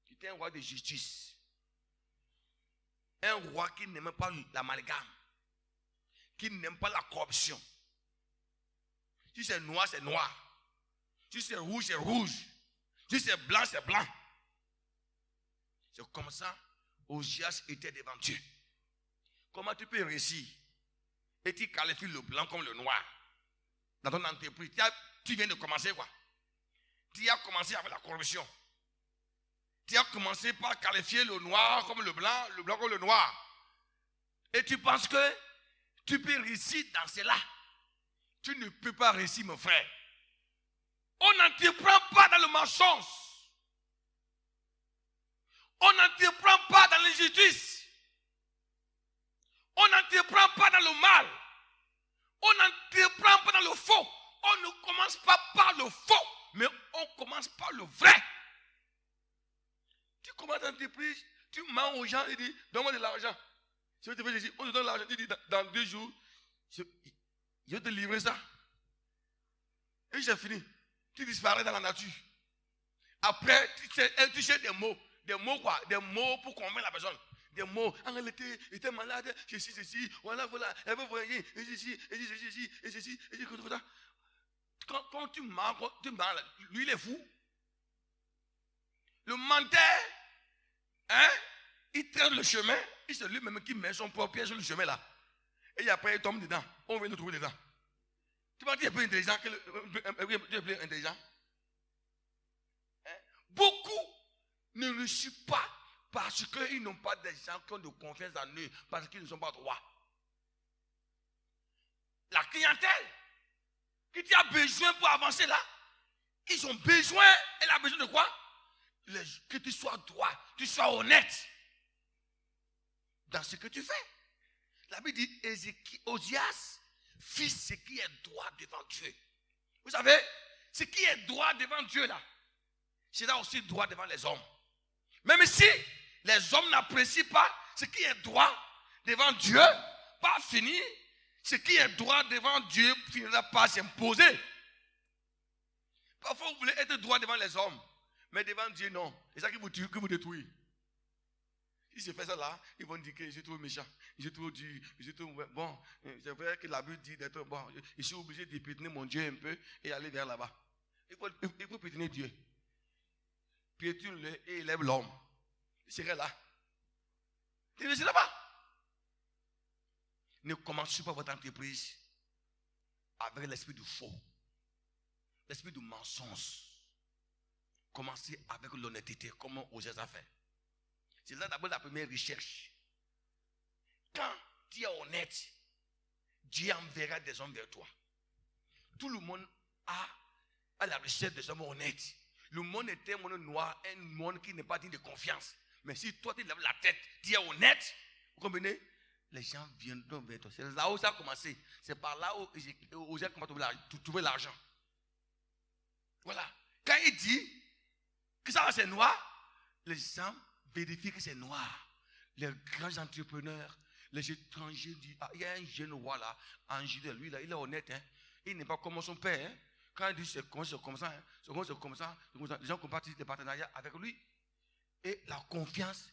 C'était un roi de justice. Un roi qui n'aime pas l'amalgame. Qui n'aime pas la corruption. Si c'est noir, c'est noir. Si c'est rouge, c'est rouge. Si c'est blanc, c'est blanc. C'est comme ça, Osias était devant Dieu. Comment tu peux réussir et tu qualifies le blanc comme le noir dans ton entreprise? Tu viens de commencer quoi? Tu as commencé avec la corruption. Tu as commencé par qualifier le noir comme le blanc comme le noir. Et tu penses que tu peux réussir dans cela? Tu ne peux pas réussir, mon frère. On n'entreprend pas dans le mensonge. On n'entreprend pas dans l'injustice. On n'entreprend pas dans le mal. On n'entreprend pas dans le faux. On ne commence pas par le faux, mais on commence par le vrai. Tu commences une entreprise, tu mens aux gens et dis, donne-moi de l'argent. Si tu veux dire, on te donne l'argent, tu dis, dans 2 jours, je vais te livrer ça. Et j'ai fini. Tu disparais dans la nature. Après, tu cherches des mots. Des mots quoi? Des mots pour convaincre la personne. Des mots. Elle était malade, ceci, voilà, elle veut voyager, et ceci. Quand tu mens, lui il est fou. Le menteur, il traîne le chemin, et c'est lui-même qui met son propre pied sur le chemin là. Et après il tombe dedans. On vient le trouver dedans. Tu m'as dit un peu intelligent, plus intelligent. Beaucoup ne réussissent pas parce qu'ils n'ont pas des gens qui ont de confiance en eux, parce qu'ils ne sont pas droits. La clientèle qui tu as besoin pour avancer là, ils ont besoin, elle a besoin de quoi? Que tu sois droit, tu sois honnête dans ce que tu fais. La Bible dit, Osias fit ce qui est droit devant Dieu. Vous savez, ce qui est droit devant Dieu là, c'est là aussi droit devant les hommes. Même si les hommes n'apprécient pas ce qui est droit devant Dieu, pas fini, ce qui est droit devant Dieu finira par s'imposer. Parfois vous voulez être droit devant les hommes, mais devant Dieu non. C'est ça qui vous tue, qui vous détruit. Si je fais ça là, ils vont dire que je suis trop méchant, je suis trop dur, je suis trop... Bon, c'est vrai que la Bible dit d'être bon. Je suis obligé de pétiner mon Dieu un peu et aller vers là-bas. Il faut pétiner Dieu. Piétine-le et il lève l'homme. Il serait là. Il serait là-bas. Ne commencez pas votre entreprise avec l'esprit du faux, l'esprit du mensonge. Commencez avec l'honnêteté, comme Osias a fait. C'est là d'abord la première recherche. Quand tu es honnête, Dieu enverra des hommes vers toi. Tout le monde a la recherche des hommes honnêtes. Le monde est un monde noir, un monde qui n'est pas digne de confiance. Mais si toi tu lèves la tête, tu es honnête, vous comprenez? Les gens viendront vers toi. C'est là où ça a commencé. C'est par là où Osias a trouvé l'argent. Voilà. Quand il dit que ça c'est noir, les gens vérifient que c'est noir. Les grands entrepreneurs, Les étrangers disent, ah, il y a un jeune roi là, en Judée, lui là, il est honnête, hein. Il n'est pas comme son père. Hein. Quand il dit c'est comme ça, hein. C'est comme ça, les gens compartissent des partenariats avec lui. Et la confiance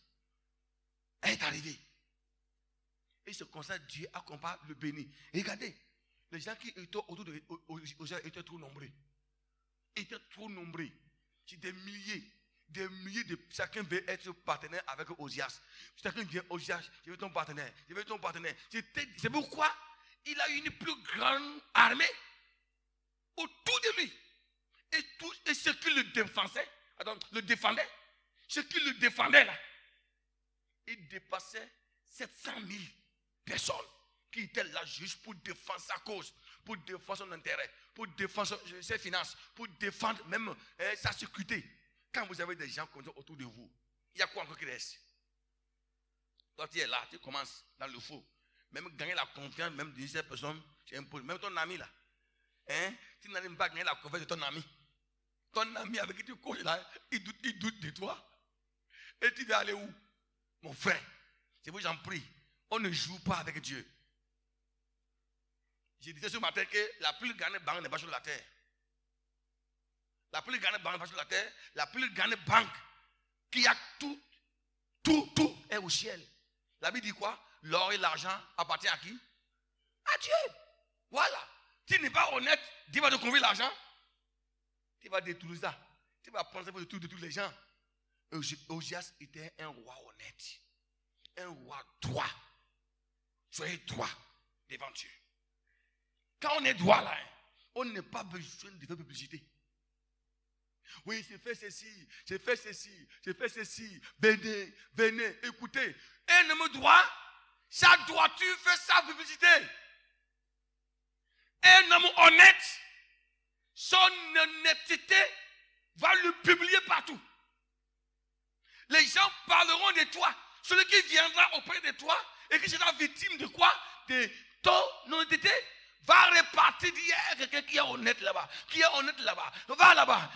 est arrivée. Et c'est comme ça Dieu accompagne le béni. Et regardez, les gens qui étaient autour de Osias étaient trop nombreux. Ils étaient trop nombreux. C'est des milliers de. Chacun veut être partenaire avec Osias. Chacun vient, Osias, je veux ton partenaire. Je veux ton partenaire. C'est pourquoi il a une plus grande armée autour de lui. Et ceux qui le défendaient, ceux qui le défendaient là, il dépassait 700 000 personnes qui étaient là juste pour défendre sa cause, pour défendre son intérêt, pour défendre ses finances, pour défendre même sa sécurité. Quand vous avez des gens comme ça autour de vous, il y a quoi encore qui reste? Quand tu es là, tu commences dans le faux. Même gagner la confiance même de ces personnes, c'est impossible. Même ton ami là, hein, tu n'arrives pas à gagner la confiance de ton ami. Ton ami avec qui tu cours là, il doute de toi. Et tu vas aller où? Mon frère, je vous en prie, on ne joue pas avec Dieu. Je disais ce matin que la plus grande banque n'est pas sur la terre. La plus grande banque n'est pas sur la terre. La plus grande banque qui a tout est au ciel. La Bible dit quoi? L'or et l'argent appartiennent à qui? À Dieu. Voilà. Tu n'es pas honnête, Dieu va te confier l'argent. Tu vas détruire ça. Tu vas penser pour de tous les gens. Osias était un roi honnête. Un roi droit. Soyez droit devant Dieu. Quand on est droit là, on n'a pas besoin de faire publicité. Oui, j'ai fait ceci, j'ai fait ceci, j'ai fait ceci. Venez, écoutez. Un homme droit, chaque droiture fait sa publicité. Un homme honnête, son honnêteté va le publier partout. Les gens parleront de toi. Celui qui viendra auprès de toi et qui sera victime de quoi? De ton honnêteté. Va repartir, il y a quelqu'un qui est honnête là-bas, Va là-bas.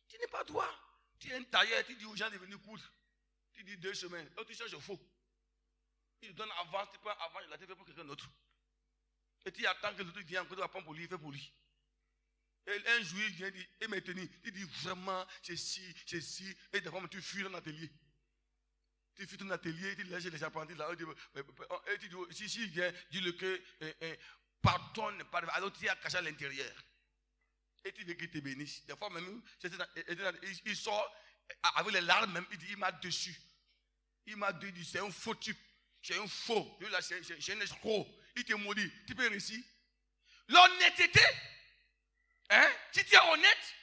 Tu n'es pas droit. Tu es un tailleur, tu dis aux gens de venir coudre. Tu dis 2 semaines, tu cherches faux. Il te donne avance, tu prends avance, il a fait pour quelqu'un d'autre. Et tu attends que l'autre vienne, que tu vas prendre pour lui, il fait pour lui. Et un jour, il vient dire, et maintenant, il dit vraiment, ceci, et des fois, tu fuis dans l'atelier. Tu fuis dans l'atelier, tu laisses les apprentis là, et tu dis, si il vient, dis-le que, pardonne, alors tu as caché à l'intérieur. Et tu veux qu'il te bénisse. Des fois, même, il sort avec les larmes, même, il dit, il m'a déçu. Il m'a dit, c'est un faux type, c'est un faux, c'est un escroc. Il te maudit, tu peux réussir. L'honnêteté, hein? Si tu es honnête,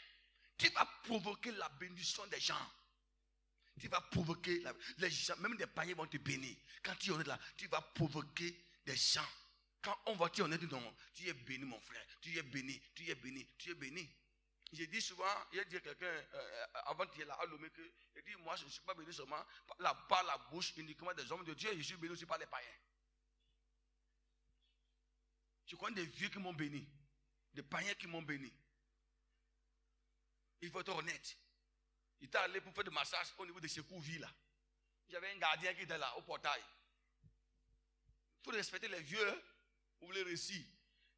tu vas provoquer la bénédiction des gens. Tu vas provoquer les gens, même des païens vont te bénir. Quand tu es honnête là, tu vas provoquer des gens. Quand on va te honnête, non, tu es béni mon frère, tu es béni. J'ai dit souvent, il y a dit à quelqu'un avant qu'il y ait là à Lomé que, il dit moi je ne suis pas béni seulement par la bouche uniquement des hommes de Dieu, je suis béni aussi par les païens. Je connais des vieux qui m'ont béni, des païens qui m'ont béni. Il faut être honnête. Il était allé pour faire des massages au niveau de Secours-Ville là. J'avais un gardien qui était là au portail. Il faut respecter les vieux, hein? Vous les récits.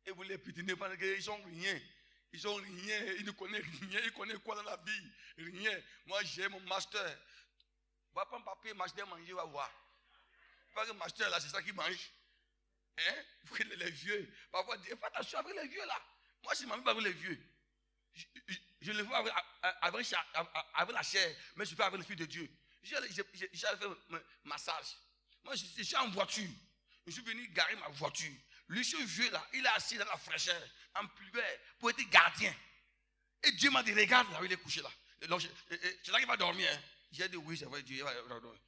Et vous les pitiner parce qu'ils n'ont rien. Ils ne connaissent rien. Ils connaissent quoi dans la vie? Rien. Moi j'ai mon master. Va prendre papier, master, manger, va voir. Parce que master là, c'est ça qui mange. Hein? Les vieux. Parfois, fais attention avec les vieux là. Moi, je ne m'amuse pas avec les vieux. Je le vois avec la chair, mais je fais avec l'Esprit de Dieu. J'ai fait un massage. Moi, je suis en voiture. Je suis venu garer ma voiture. Lui, ce vieux là, il est assis dans la fraîcheur, en pluie, pour être gardien. Et Dieu m'a dit, regarde là, il est couché là. C'est là qu'il va dormir. Hein. J'ai dit, oui, c'est vrai, Dieu va dormir.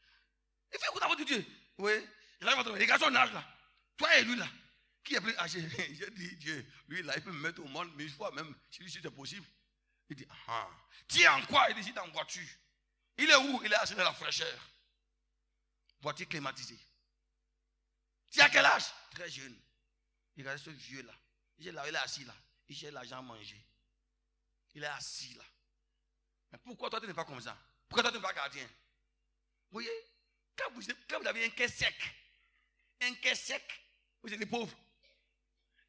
Il fait écouter la voix de Dieu. Oui, c'est là qu'il va dormir. Regarde son âge là. Toi et lui là, qui est plus âgé? J'ai dit, Dieu, lui là, il peut me mettre au monde 1000 fois même, si c'est possible. Il dit, ah, tu es en quoi? Il dit, il est en voiture. Il est où? Il est assis dans la fraîcheur. Voiture climatisée. Tu as quel âge? Très jeune. Il regarde ce vieux là. Il est assis là. Il cherche l'argent à manger. Il est assis là. Mais pourquoi toi tu n'es pas comme ça? Pourquoi toi tu n'es pas gardien? Vous voyez? Quand vous avez un cœur sec, vous êtes des pauvres.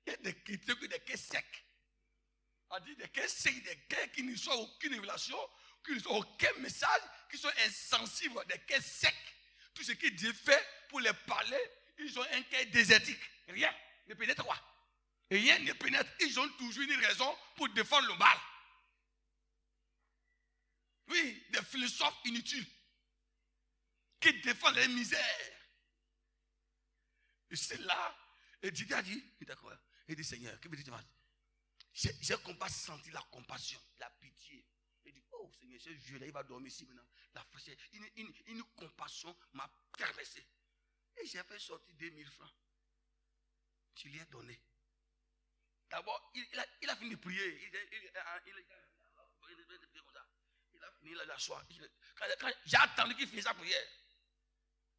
Il y a des chrétiens qui ont des cœurs secs. On dit des cœurs secs, des cœurs qui ne sont aucune révélation, qui ne sont aucun message, qui sont insensibles, des cœurs secs. Tout ce que Dieu fait pour les parler, ils ont un cœur désertique. Rien ne pénètre quoi. Rien ne pénètre. Ils ont toujours une raison pour défendre le mal. Oui, des philosophes inutiles qui défendent les misères. Et c'est là, et Dieu a dit, d'accord, il dit Seigneur, que veux-tu dire? J'ai senti la compassion, la pitié. Il dit, oh Seigneur, ce vieux-là, il va dormir ici maintenant. La fraîcheur, une compassion m'a traversé. Et j'ai fait sortir 2000 francs. Je lui ai donné. D'abord, il a fini de prier. Il a fini de l'asseoir. Quand j'ai attendu qu'il finisse sa prière,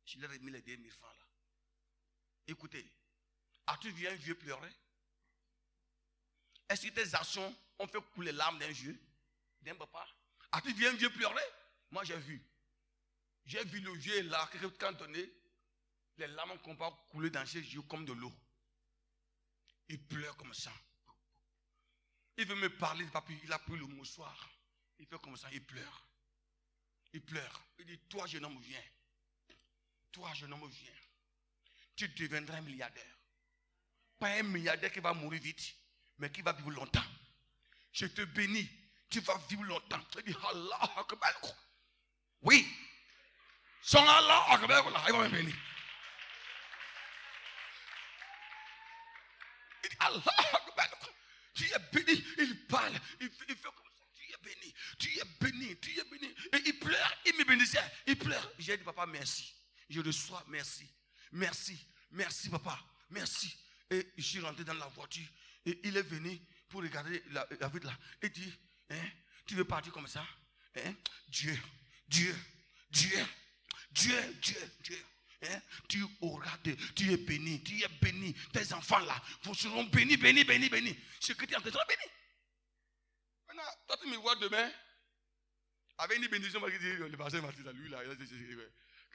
je lui ai remis les 2000 francs là. Écoutez, as-tu vu un vieux pleurer? Est-ce que tes actions ont fait couler les larmes d'un vieux, d'un papa? As-tu vu un vieux pleurer? Moi j'ai vu. J'ai vu le vieux là, quand donné, les larmes ont pas coulé dans ses yeux comme de l'eau. Il pleure comme ça. Il veut me parler de papier, il a pris le mouchoir. Il fait comme ça, il pleure. Il pleure. Il dit, toi jeune homme, viens. Toi jeune homme, viens. Tu deviendras un milliardaire. Pas un milliardaire qui va mourir vite, mais qui va vivre longtemps. Je te bénis, tu vas vivre longtemps. Il dit, Allah Akbar. Oui. Son Allah Akbar, il va me bénir. Il dit, Allah Akbar. Tu es béni. Il parle, il fait comme ça. Tu es béni, tu es béni, tu es béni. Et il pleure, il me bénissait. Il pleure. J'ai dit, papa, merci. Je reçois, merci. Merci, merci papa, merci. Et je suis rentré dans la voiture et il est venu pour regarder la vitre là. Il dit, hein, tu veux partir comme ça? Hein? Dieu. Hein? Tu auras tu es béni. Tes enfants là, vous seront bénis. Ce que tu es en train de béni. Maintenant, toi tu me vois demain avec une bénédiction, le pasteur m'a dit à lui là.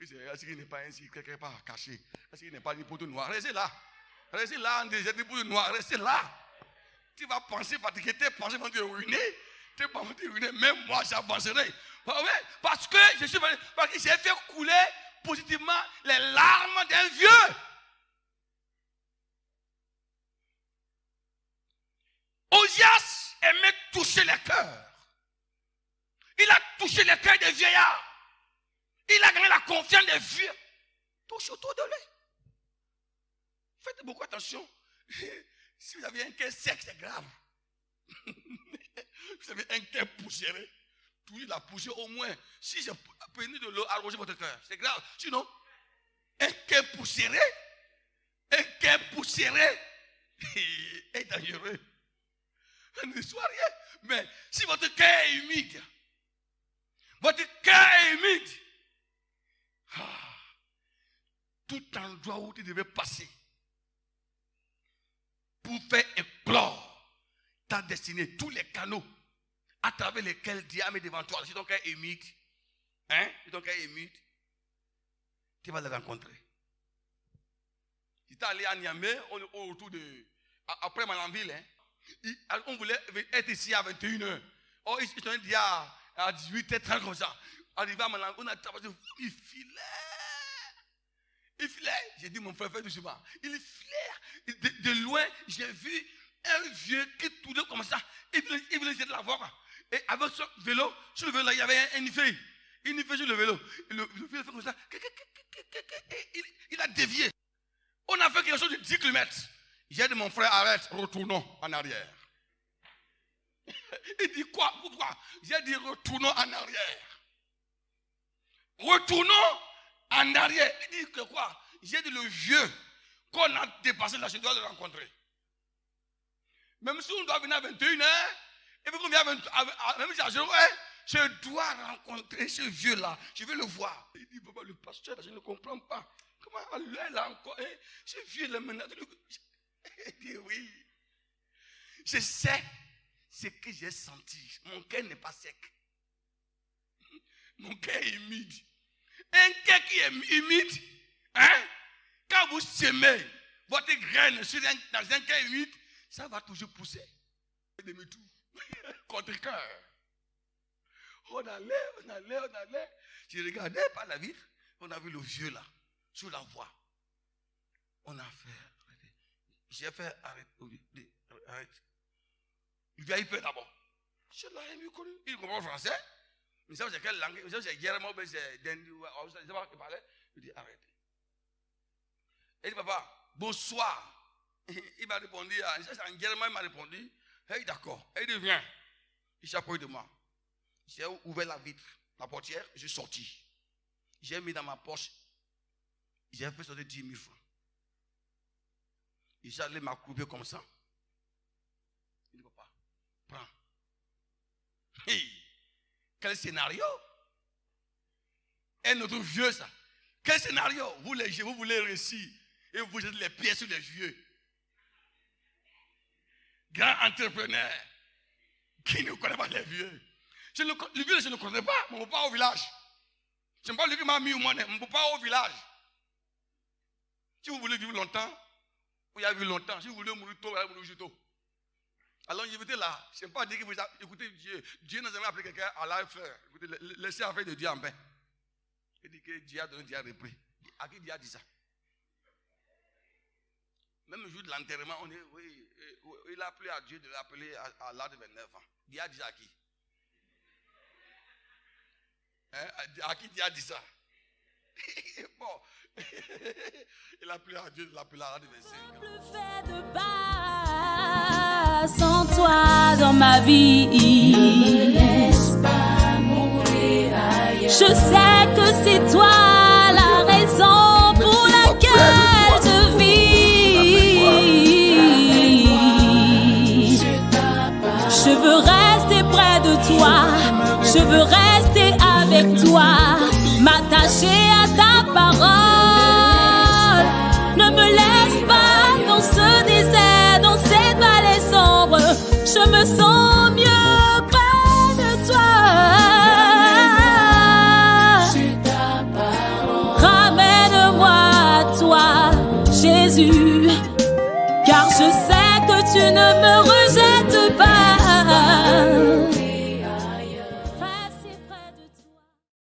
Est-ce qu'il n'est pas ainsi, quelque part caché? Est-ce qu'il n'est pas une poteau noire? Restez là en désert, une poteau noire, restez là. Tu vas penser fatiguer, tes pensées vont te ruiner, même moi j'avancerai. Parce que j'ai fait couler positivement les larmes d'un vieux. Osias aimait toucher les cœurs. Il a touché les cœurs des vieillards. Il a gagné la confiance des vieux. Touche autour de lui. Faites beaucoup attention. Si vous avez un cœur sec, c'est grave. Vous avez un cœur poussiéreux. Touchez la poussière au moins. Si j'ai pris de l'eau, arrosez votre cœur. C'est grave. Sinon, un cœur poussiéreux est dangereux. Ne soit rien. Mais si votre cœur est humide, tout endroit où tu devais passer pour faire éclore ta destinée, tous les canaux à travers lesquels Dieu a mis devant toi. Si ton cœur est humide, tu vas le rencontrer. Si tu es allé à Niamey, autour de, après Malanville, on voulait être ici à 21h. Oh, ils sont dit à 18h30 comme ça. Arrivé à Malanville, on a travaillé, il filait. J'ai dit, mon frère, fais doucement. Il filait. De loin, j'ai vu un vieux qui tournait comme ça. Il voulait essayer de la voir. Et avec son vélo, sur le vélo, il y avait une feuille. Une feuille sur le vélo. Le vieux fait comme ça. Il a dévié. On a fait quelque chose de 10 km. J'ai dit, mon frère, arrête, retournons en arrière. Il dit, quoi? Pourquoi? J'ai dit, retournons en arrière. Retournons en arrière. Il dit que quoi? J'ai dit, le vieux qu'on a dépassé là, je dois le rencontrer. Même si on doit venir à 21h, et puis qu'on vient même si à 0h, je dois rencontrer ce vieux-là. Je vais le voir. Il dit, papa, le pasteur, je ne comprends pas. Comment là encore, ce vieux-là maintenant. Il dit, oui. Je sais ce que j'ai senti. Mon cœur n'est pas sec. Mon cœur est humide. Un cœur qui est humide, hein? Quand vous semez votre graine dans un cœur humide, ça va toujours pousser. Demi-tour. Contre-cœur. On allait. Je regardais par la vitre, on a vu le vieux là, sous la voie. On a fait arrêter. J'ai fait arrêter. Il a eu peur d'abord. Je l'ai mieux connu. Il comprend le français. Mais ça, c'est quelle langue? Ça, c'est Guillermo, c'est Dendi. Je ne sais pas ce qu'il parlait. Il dit arrêtez. Il dit papa, bonsoir. Il m'a répondu, c'est en Guillermo, il m'a répondu. Hey, d'accord. Il dit viens. Il s'est approché de moi. J'ai ouvert la vitre, la portière, je suis sorti. J'ai mis dans ma poche. J'ai fait sortir 10 000 francs. Et j'allais m'accouper comme ça. Il dit papa, prends. Hey, quel scénario? Un autre vieux ça. Quel scénario? Vous les vieux, vous voulez réussir et vous jetez les pieds sur les vieux. Grand entrepreneur qui ne connaît pas les vieux. Le vieux, je ne connais pas, mon papa au village. Je ne sais pas lui qui m'a mis au monde, mon papa au village. Si vous voulez vivre longtemps, vous avez vu longtemps. Si vous voulez mourir tôt, vous allez mourir tôt. Alors, j'étais là. Je ne sais pas dire que vous écoutez Dieu. Dieu n'a jamais appelé quelqu'un à la faire. Écoutez, laissez affaire de Dieu en paix. Il dit que Dieu a donné, Dieu a repris. À qui Dieu a dit ça? Même le jour de l'enterrement, il a appelé à Dieu de l'appeler à l'âge de 29 ans. Dieu a dit ça à qui? Hein? À qui Dieu a dit ça? Bon, il a appelé à Dieu de l'appeler à l'âge de 25 ans. Le fait de pas sans toi dans ma vie. Ne me laisse pas mourir ailleurs. Je sais que c'est toi la raison pour laquelle je vis. Je veux rester près de toi. Je veux rester avec toi. M'attacher à ta parole. Ne me laisse pas dans ce désert, dans cette vallée sombre. Je me sens mieux près de toi. Ramène-moi à toi, Jésus, car je sais que tu ne me rejettes